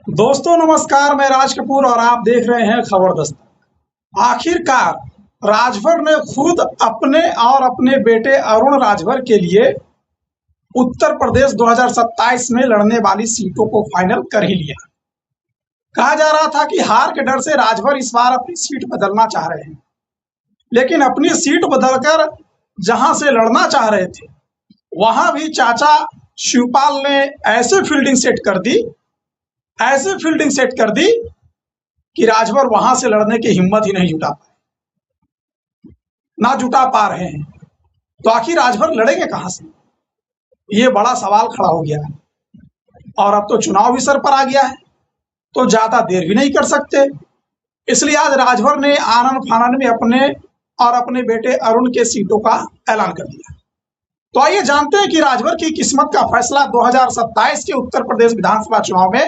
दोस्तों नमस्कार, मैं राज कपूर और आप देख रहे हैं खबर दस्तक। आखिरकार राजभर ने खुद अपने और अपने बेटे अरुण राजभर के लिए उत्तर प्रदेश 2027 में लड़ने वाली सीटों को फाइनल कर ही लिया। कहा जा रहा था कि हार के डर से राजभर इस बार अपनी सीट बदलना चाह रहे हैं, लेकिन अपनी सीट बदलकर जहां से लड़ना चाह रहे थे वहां भी चाचा शिवपाल ने ऐसे फील्डिंग सेट कर दी कि राजभर वहां से लड़ने की हिम्मत ही नहीं जुटा पा रहे हैं। तो आखिर राजभर लड़ेंगे कहां से, ये बड़ा सवाल खड़ा हो गया है। और अब तो चुनाव भी सर पर आ गया है, तो ज्यादा देर भी नहीं कर सकते। इसलिए आज राजभर ने आनन फानन में अपने और अपने बेटे अरुण के सीटों का ऐलान कर दिया। तो आइए जानते हैं कि राजभर की किस्मत का फैसला 2027 के उत्तर प्रदेश विधानसभा चुनाव में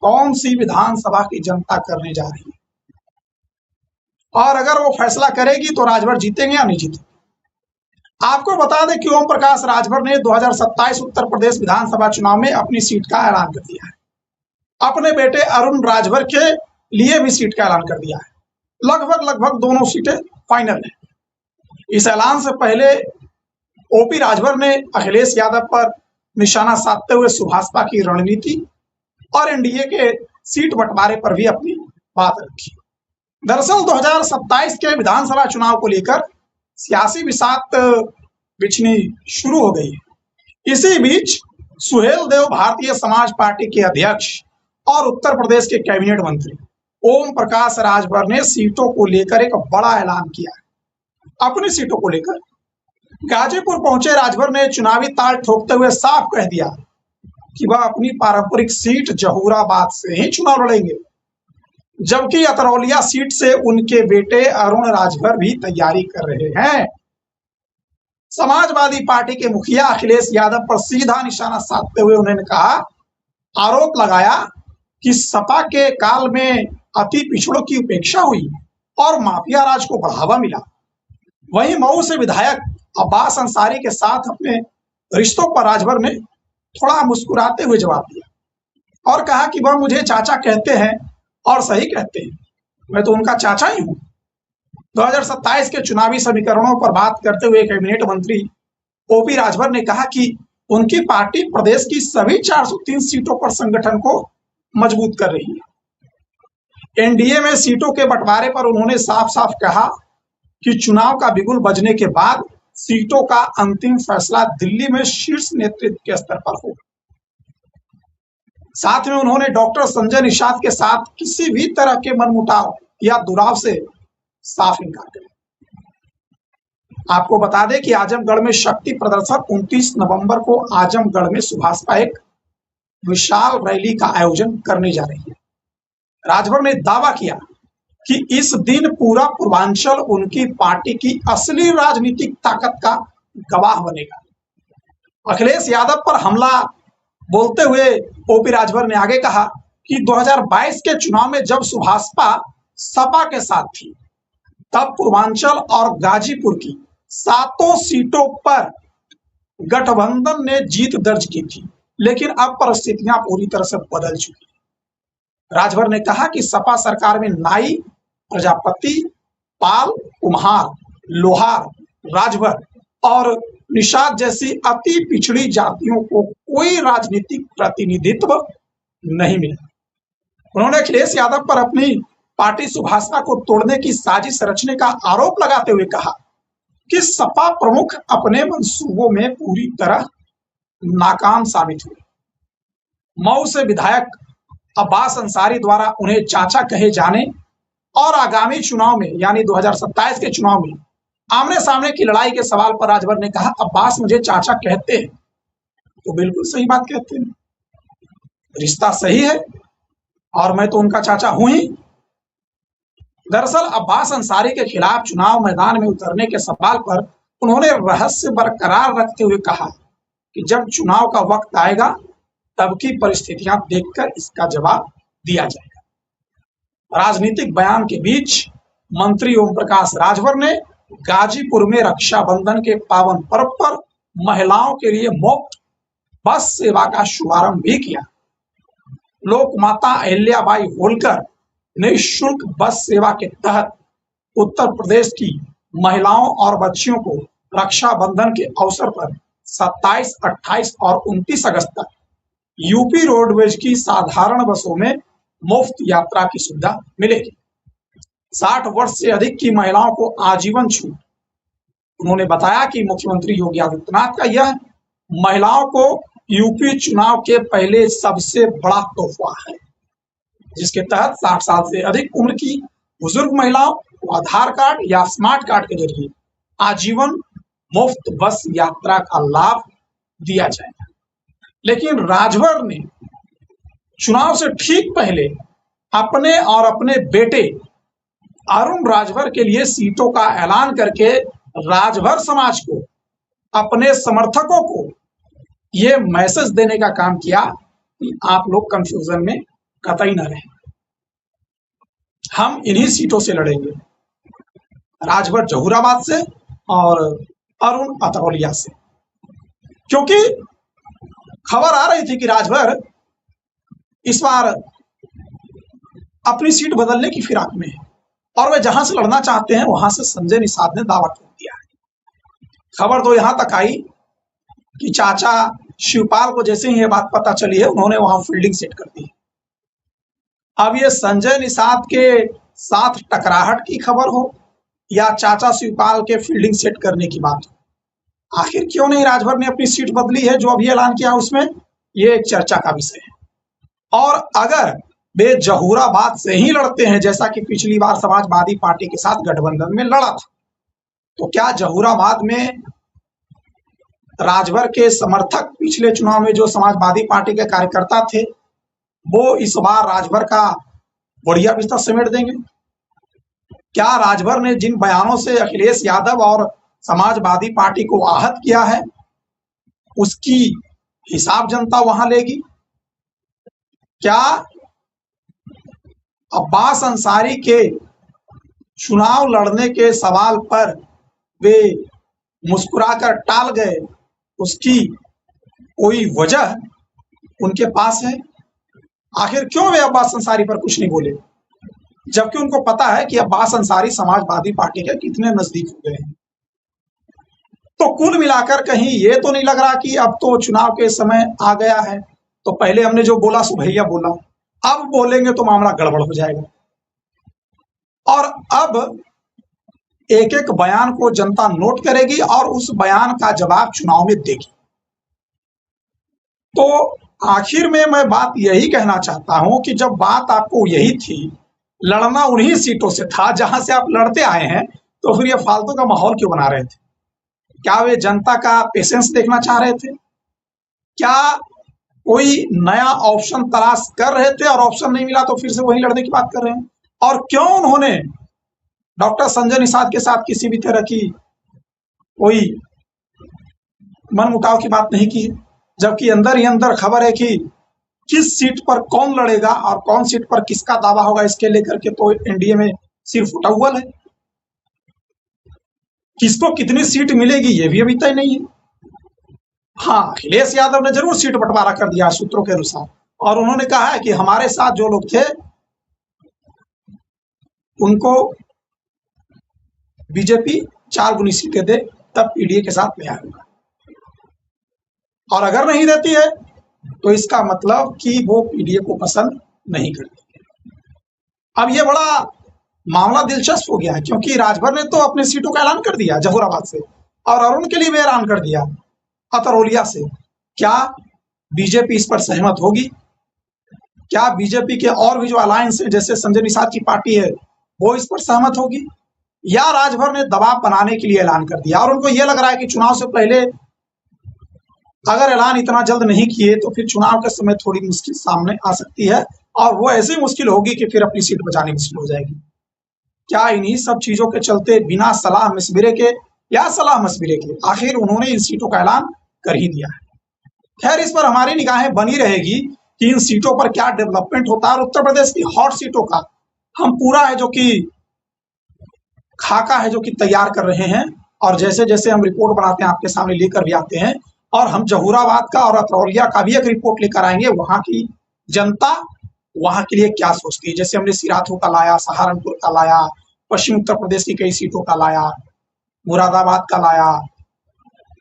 कौन सी विधानसभा की जनता करने जा रही है, और अगर वो फैसला करेगी तो राजभर जीतेंगे या नहीं जीतेंगे। आपको बता दें कि ओम प्रकाश राजभर ने 2027 उत्तर प्रदेश विधानसभा चुनाव में अपनी सीट का ऐलान कर दिया है। अपने बेटे अरुण राजभर के लिए भी सीट का ऐलान कर दिया है। लगभग दोनों सीटें फाइनल है। इस ऐलान से पहले ओपी राजभर ने अखिलेश यादव पर निशाना साधते हुए सुभाषपा की रणनीति और एनडीए के सीट बंटवारे पर भी अपनी बात रखी। दरअसल 2027 के विधानसभा चुनाव को लेकर सियासी बिसात बिछनी शुरू हो गई है। इसी बीच सुहेल देव भारतीय समाज पार्टी के अध्यक्ष और उत्तर प्रदेश के कैबिनेट मंत्री ओम प्रकाश राजभर ने सीटों को लेकर एक बड़ा ऐलान किया है। अपनी सीटों को लेकर गाजीपुर पहुंचे राजभर ने चुनावी ताल ठोकते हुए साफ कह दिया कि वह अपनी पारंपरिक सीट जहूराबाद से ही चुनाव लड़ेंगे, जबकि अतरौलिया सीट से उनके बेटे अरुण राजभर भी तैयारी कर रहे हैं। समाजवादी पार्टी के मुखिया अखिलेश यादव पर सीधा निशाना साधते हुए उन्होंने आरोप लगाया कि सपा के काल में अति पिछड़ों की उपेक्षा हुई और माफिया राज को बढ़ावा मिला। वहीं मऊ से विधायक अब्बास अंसारी के साथ अपने रिश्तों पर राजभर ने थोड़ा मुस्कुराते हुए जवाब दिया और कहा कि वह मुझे चाचा कहते हैं और सही कहते हैं, मैं तो उनका चाचा ही हूं। 2027 के चुनावी समीकरणों पर बात करते हुए कैबिनेट मंत्री ओपी राजभर ने कहा कि उनकी पार्टी प्रदेश की सभी 403 सीटों पर संगठन को मजबूत कर रही है। एनडीए में सीटों के बंटवारे पर उन्होंने साफ साफ कहा कि चुनाव का बिगुल बजने के बाद सीटों का अंतिम फैसला दिल्ली में शीर्ष नेतृत्व के स्तर पर होगा। साथ में उन्होंने डॉक्टर संजय निषाद के साथ किसी भी तरह के मनमुटाव या दुराव से साफ इनकार कर दिया। आपको बता दें कि आजमगढ़ में शक्ति प्रदर्शन 29 नवंबर को आजमगढ़ में सुभाषपा एक विशाल रैली का आयोजन करने जा रही है। राजभर ने दावा किया कि इस दिन पूरा पूर्वांचल उनकी पार्टी की असली राजनीतिक ताकत का गवाह बनेगा। अखिलेश यादव पर हमला बोलते हुए ओपी राजभर ने आगे कहा कि 2022 के चुनाव में जब सुभाषपा सपा के साथ थी, तब पूर्वांचल और गाजीपुर की 7 सीटों पर गठबंधन ने जीत दर्ज की थी, लेकिन अब परिस्थितियां पूरी तरह से बदल चुकी हैं। राजभर ने कहा कि सपा सरकार में नाई, प्रजापति, पाल, कुम्हार, लोहार, राजभर और निषाद जैसी अति पिछड़ी जातियों को कोई राजनीतिक प्रतिनिधित्व नहीं मिला। उन्होंने अखिलेश यादव पर अपनी पार्टी सुभाषपा को तोड़ने की साजिश रचने का आरोप लगाते हुए कहा कि सपा प्रमुख अपने मंसूबों में पूरी तरह नाकाम साबित हुए। मऊ से विधायक अब्बास अंसारी द्वारा उन्हें चाचा कहे जाने और आगामी चुनाव में यानी 2027 के चुनाव में आमने सामने की लड़ाई के सवाल पर राजभर ने कहा, अब्बास मुझे चाचा कहते हैं तो बिल्कुल सही बात कहते हैं, रिश्ता सही है और मैं तो उनका चाचा हूं ही। दरअसल अब्बास अंसारी के खिलाफ चुनाव मैदान में उतरने के सवाल पर उन्होंने रहस्य बरकरार रखते हुए कहा कि जब चुनाव का वक्त आएगा तब की परिस्थितियां देखकर इसका जवाब दिया जाएगा। राजनीतिक बयान के बीच मंत्री ओम प्रकाश राजभर ने गाजीपुर में रक्षाबंधन के पावन पर्व पर महिलाओं के लिए मुफ्त बस सेवा का शुभारंभ भी किया। लोकमाता अहिल्याबाई होलकर निःशुल्क बस सेवा के तहत उत्तर प्रदेश की महिलाओं और बच्चियों को रक्षाबंधन के अवसर पर 27, 28 और 29 अगस्त तक यूपी रोडवेज की साधारण बसों में मुफ्त यात्रा की सुविधा मिलेगी। 60 वर्ष से अधिक की महिलाओं को आजीवन छूट। उन्होंने बताया कि मुख्यमंत्री योगी आदित्यनाथ का यह महिलाओं को यूपी चुनाव के पहले सबसे बड़ा तोहफा है, जिसके तहत 60 साल से अधिक उम्र की बुजुर्ग महिलाओं को आधार कार्ड या स्मार्ट कार्ड के जरिए आजीवन मुफ्त बस यात्रा का लाभ दिया जाएगा। लेकिन राजभर ने चुनाव से ठीक पहले अपने और अपने बेटे अरुण राजभर के लिए सीटों का ऐलान करके राजभर समाज को, अपने समर्थकों को ये मैसेज देने का काम किया कि आप लोग कंफ्यूजन में कतई न रहें, हम इन्हीं सीटों से लड़ेंगे, राजभर जहूराबाद से और अरुण अतरौलिया से। क्योंकि खबर आ रही थी कि राजभर इस बार अपनी सीट बदलने की फिराक में है और वे जहां से लड़ना चाहते हैं वहां से संजय निषाद ने दावा कर दिया है। खबर तो यहां तक आई कि चाचा शिवपाल को जैसे ही ये बात पता चली है, उन्होंने वहां फील्डिंग सेट कर दी। अब ये संजय निषाद के साथ टकराहट की खबर हो या चाचा शिवपाल के फील्डिंग सेट करने की बात हो, आखिर क्यों नहीं राजभर ने अपनी सीट बदली है जो अभी ऐलान किया उसमें, ये एक चर्चा का विषय है। और अगर वे जहूराबाद से ही लड़ते हैं जैसा कि पिछली बार समाजवादी पार्टी के साथ गठबंधन में लड़ा था, तो क्या जहूराबाद में राजभर के समर्थक, पिछले चुनाव में जो समाजवादी पार्टी के कार्यकर्ता थे, वो इस बार राजभर का बढ़िया बिस्तर समेट देंगे? क्या राजभर ने जिन बयानों से अखिलेश यादव और समाजवादी पार्टी को आहत किया है, उसकी हिसाब जनता वहां लेगी? क्या अब्बास अंसारी के चुनाव लड़ने के सवाल पर वे मुस्कुराकर टाल गए, उसकी कोई वजह उनके पास है? आखिर क्यों वे अब्बास अंसारी पर कुछ नहीं बोले, जबकि उनको पता है कि अब्बास अंसारी समाजवादी पार्टी के कितने नजदीक हो गए हैं? तो कुल मिलाकर कहीं ये तो नहीं लग रहा कि अब तो चुनाव के समय आ गया है, तो पहले हमने जो बोला सो भैया बोला, अब बोलेंगे तो मामला गड़बड़ हो जाएगा। और अब एक एक बयान को जनता नोट करेगी और उस बयान का जवाब चुनाव में देगी। तो आखिर में मैं बात यही कहना चाहता हूं कि जब बात आपको यही थी, लड़ना उन्हीं सीटों से था जहां से आप लड़ते आए हैं, तो फिर ये फालतू का माहौल क्यों बना रहे थे? क्या वे जनता का पेशेंस देखना चाह रहे थे? क्या कोई नया ऑप्शन तलाश कर रहे थे और ऑप्शन नहीं मिला तो फिर से वही लड़ने की बात कर रहे हैं? और क्यों उन्होंने डॉक्टर संजय निषाद के साथ किसी भी तरह की कोई मनमुटाव की बात नहीं की है, जबकि अंदर ही अंदर खबर है कि किस सीट पर कौन लड़ेगा और कौन सीट पर किसका दावा होगा, इसके लेकर के तो एनडीए में सिर्फ उटव्वल है। किसको कितनी सीट मिलेगी ये भी अभी तय नहीं है। हाँ, अखिलेश यादव ने जरूर सीट बंटवारा कर दिया सूत्रों के अनुसार, और उन्होंने कहा है कि हमारे साथ जो लोग थे उनको बीजेपी 4 गुनी सीटें दे, तब पीडीए के साथ न्याय होगा। और अगर नहीं देती है तो इसका मतलब कि वो पीडीए को पसंद नहीं करती। अब ये बड़ा मामला दिलचस्प हो गया है, क्योंकि राजभर ने तो अपने सीटों का ऐलान कर दिया जहूराबाद से, और अरुण के लिए भी ऐलान कर दिया अतरौलिया से। क्या बीजेपी इस पर सहमत होगी? क्या बीजेपी के और भी जो अलायंस है, जैसे संजय निषाद की पार्टी है, वो इस पर सहमत होगी? या राजभर ने दबाव बनाने के लिए ऐलान कर दिया और उनको ये लग रहा है कि चुनाव से पहले अगर ऐलान इतना जल्द नहीं किए तो फिर चुनाव के समय थोड़ी मुश्किल सामने आ सकती है, और वो ऐसी मुश्किल होगी कि फिर अपनी सीट बचानी मुश्किल हो जाएगी। क्या इन्हीं सब चीजों के चलते बिना सलाह मशविरे के या सलाह मशविरे के आखिर उन्होंने इन सीटों का ऐलान कर ही दिया है? खैर, इस पर हमारी निगाहें बनी रहेगी कि इन सीटों पर क्या डेवलपमेंट होता है। और उत्तर प्रदेश की हॉट सीटों का हम पूरा है जो कि खाका है जो कि तैयार कर रहे हैं, और जैसे जैसे हम रिपोर्ट बनाते हैं आपके सामने लेकर भी आते हैं। और हम जहूराबाद का और अतरौलिया का भी एक रिपोर्ट लेकर आएंगे, वहां की जनता वहां के लिए क्या सोचती है। जैसे हमने सिराथू का लाया, सहारनपुर का लाया, पश्चिम उत्तर प्रदेश की कई सीटों का लाया, मुरादाबाद का लाया।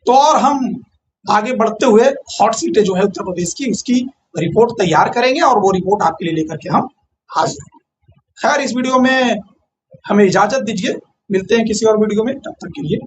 तो और हम आगे बढ़ते हुए हॉट सीटें जो है उत्तर प्रदेश की, उसकी रिपोर्ट तैयार करेंगे और वो रिपोर्ट आपके लिए लेकर के हम हाजिर हैं। खैर, इस वीडियो में हमें इजाजत दीजिए, मिलते हैं किसी और वीडियो में, तब तक के लिए